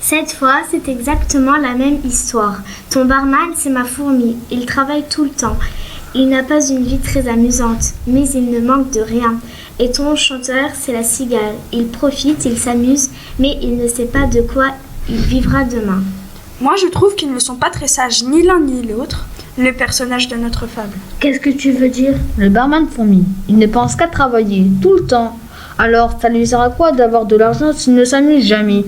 Cette fois, c'est exactement la même histoire. Ton barman, c'est ma fourmi. Il travaille tout le temps. Il n'a pas une vie très amusante, mais il ne manque de rien. Et ton chanteur, c'est la cigale. Il profite, il s'amuse, mais il ne sait pas de quoi il vivra demain. Moi, je trouve qu'ils ne sont pas très sages, ni l'un ni l'autre, les personnages de notre fable. Qu'est-ce que tu veux dire? Le barman fourmi, il ne pense qu'à travailler, tout le temps. Alors, ça lui sert à quoi d'avoir de l'argent s'il ne s'amuse jamais?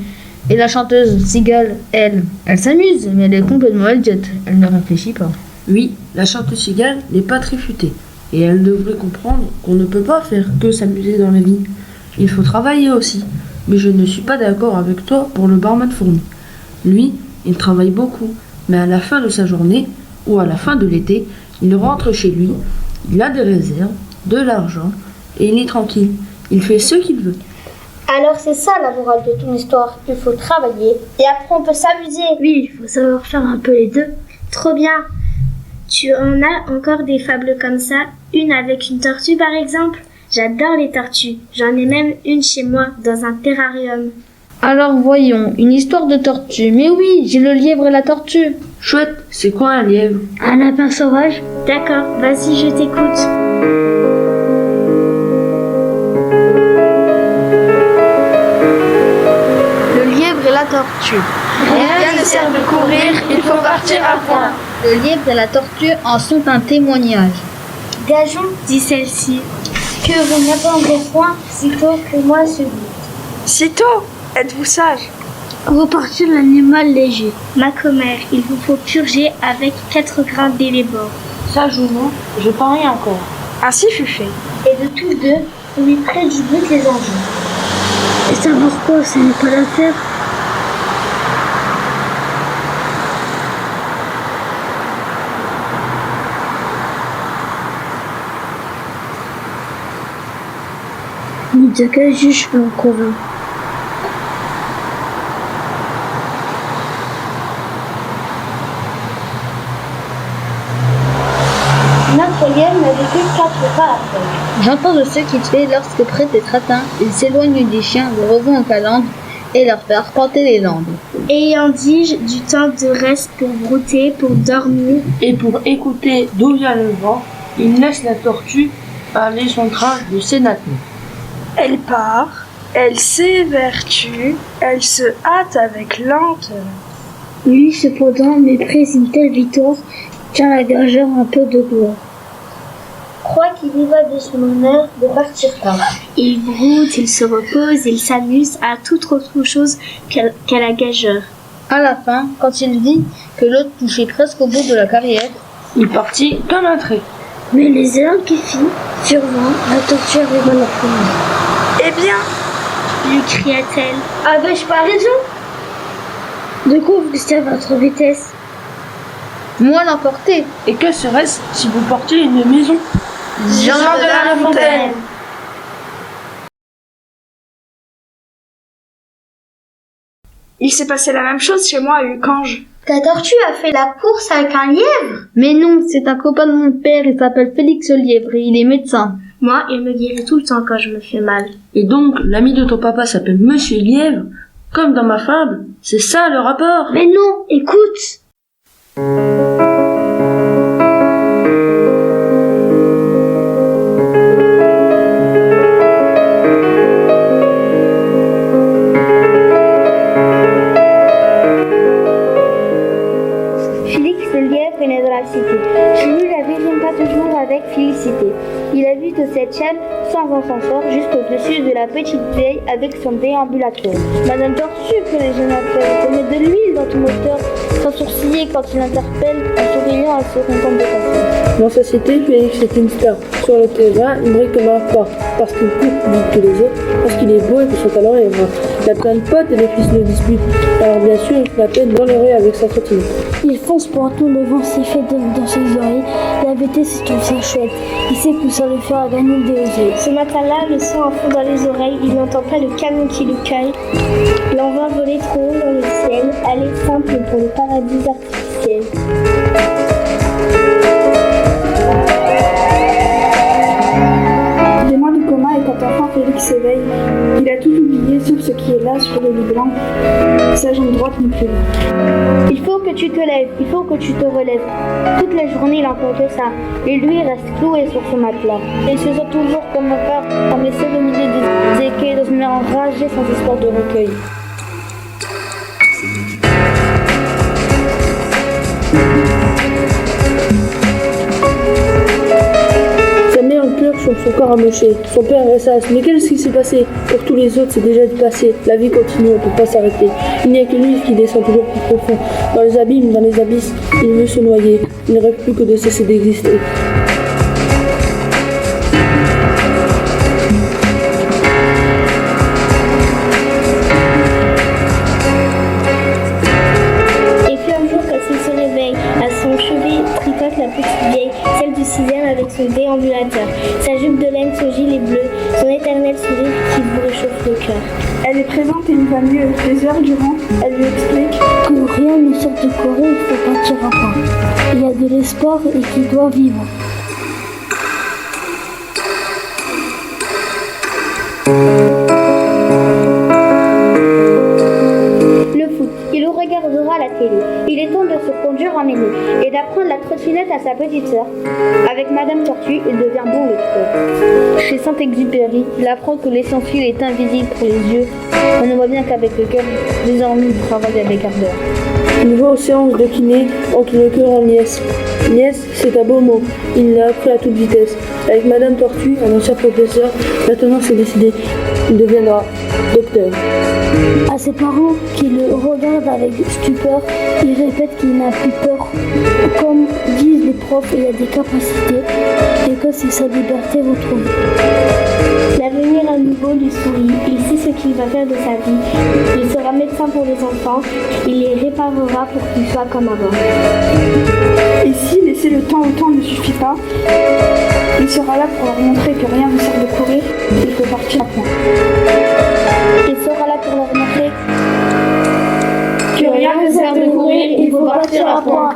Et la chanteuse cigale, elle s'amuse, mais elle est complètement idiote. Elle ne réfléchit pas. Oui, la chanteuse cigale n'est pas très futée. Et elle devrait comprendre qu'on ne peut pas faire que s'amuser dans la vie. Il faut travailler aussi. Mais je ne suis pas d'accord avec toi pour le barman fourmi. Lui, il travaille beaucoup. Mais à la fin de sa journée, ou à la fin de l'été, il rentre chez lui. Il a des réserves, de l'argent, et il est tranquille. Il fait ce qu'il veut. Alors c'est ça la morale de ton histoire, il faut travailler et après on peut s'amuser. Oui, il faut savoir faire un peu les deux. Trop bien. Tu en as encore des fables comme ça? Une avec une tortue par exemple? J'adore les tortues. J'en ai même une chez moi, dans un terrarium. Alors voyons, une histoire de tortue. Mais oui, j'ai le lièvre et la tortue. Chouette, c'est quoi un lièvre? Un lapin sauvage? D'accord, vas-y, je t'écoute. La tortue. Rien ne sert de courir, il faut partir à point. Le lièvre et la tortue en sont un témoignage. Gageons, dit celle-ci, que vous n'attendrez point sitôt que moi se dit. Sitôt, êtes-vous sage? Repartir l'animal léger. Ma commère, il vous faut purger avec 4 grains d'élébore. Sage ou non, je parie encore. Ainsi fut fait. Et de tous deux, on lui prédibute les enjeux. Et savoir quoi, ce n'est pas l'affaire. Ni de quel juge l'en convainc. Notre lièvre n'a vécu 4 pas après. J'entends de ce qu'il fait lorsque près d'être atteint, il s'éloigne des chiens, les revoit en calandre et leur fait arpenter les landes. Ayant dit du temps de reste pour brouter, pour dormir. Et pour écouter d'où vient le vent, il laisse la tortue aller son train de sénateur. Elle part, elle s'évertue, elle se hâte avec lenteur. Lui, cependant, méprise une telle victoire qu'à la gageure un peu de gloire. Croit qu'il y va de son honneur de partir tard. Il broute, il se repose, il s'amuse à toute autre chose qu'à la gageure. À la fin, quand il dit que l'autre touchait presque au bout de la carrière, il partit comme un trait. Mais les élans qui fit, survint, la tortue arriva à la première. Eh bien, lui cria-t-elle, avais-je pas raison? De quoi vous restez à votre vitesse? moi l'emporter. Et que serait-ce si vous portiez une maison? Jean de La Fontaine. Il s'est passé la même chose chez moi à Ucange. Ta tortue a fait la course avec un lièvre? Mais non, c'est un copain de mon père, il s'appelle Félix Lièvre et il est médecin. Moi, il me guérit tout le temps quand je me fais mal. Et donc, l'ami de ton papa s'appelle Monsieur Lièvre, comme dans ma fable. C'est ça le rapport? Mais non, écoute! Félix le lièvre est né dans la cité. Chez lui, la vie vient pas toujours avec félicité. Il a vu de cette chaîne sans ascenseur jusqu'au-dessus de la petite vieille avec son déambulateur. Madame Tortue, que les jeunes appellent, met de l'huile dans ton moteur, sans sourciller quand il interpelle, en souriant, elle se contente de passer. Dans sa cité, Félix est une star. Sur le terrain, il brille comme un phare, parce qu'il coûte plus que les autres, parce qu'il est beau et que son talent est rare. Il a plein de potes et les fils le disputent. Alors bien sûr, il se la peine dans les rues avec sa trottinette. Il fonce pour tout, le vent siffle dans ses oreilles. La vérité, c'est tout ça chouette. Il sait que ça lui fera gagner des oseilles. Ce matin-là, le sang à fond dans les oreilles, il n'entend pas le canon qui le cueille. L'envoi volait trop haut dans le ciel, aller simple pour le paradis artificiel. Des mois du coma et quand enfin Félix s'éveille. Il a tout oublié sauf ce qui est là sur le lit blanc. Sa jambe droite n'est plus là. Il faut que tu te lèves, il faut que tu te relèves. Toute la journée, il n'entend que ça. Et lui reste cloué sur son matelas. Il se sent toujours comme un père, comme seul au milieu des écueils, dans une mer enragée sans espoir de recueil. Sa mère pleure sur son corps amoché. Son père ressasse. Mais qu'est-ce qui s'est passé? Pour tous les autres, c'est déjà du passé. La vie continue, on ne peut pas s'arrêter. Il n'y a que lui qui descend toujours plus profond. Dans les abîmes, dans les abysses, il veut se noyer. Il ne rêve plus que de cesser d'exister. Et puis un jour, quand il se réveille, à son chevet tricote la petite vieille, celle du 6e avec son déambulateur. Sa jupe de laine, son gilet bleu, son éternel sourire qui vous réchauffe le cœur. Elle est présente et il va mieux. Des heures durant, elle lui explique Que rien ne sort de Corée, il faut partir à point. Il y a de l'espoir et qu'il doit vivre. Le foot, il regardera la télé. Il est temps de se conduire en aîné et d'apprendre la trottinette à sa petite sœur. Avec Madame Tortue, il devient bon lecteur. Chez Saint-Exupéry, il apprend que l'essentiel est invisible pour les yeux. On ne voit bien qu'avec le cœur, désormais il travaille avec ardeur. Il va aux séances de kiné entre le cœur en nièce. Nièce, c'est un beau mot. Il l'a appris à toute vitesse. Avec Madame Tortue, un ancien professeur, maintenant c'est décidé. Il deviendra docteur. À ses parents qui le regardent avec stupeur, il répète qu'il n'a plus peur. Comme disent les profs, il a des capacités et que c'est sa liberté retrouvée. L'avenir à nouveau lui sourit. Il sait ce qu'il va faire de sa vie. Il sera médecin pour les enfants. Il les réparera pour qu'ils soient comme avant. et si laisser le temps au temps ne suffit pas, il sera là pour leur montrer que rien ne sert de courir, il faut partir à point. Il sera là pour leur montrer Que rien ne sert de courir, il faut partir à point.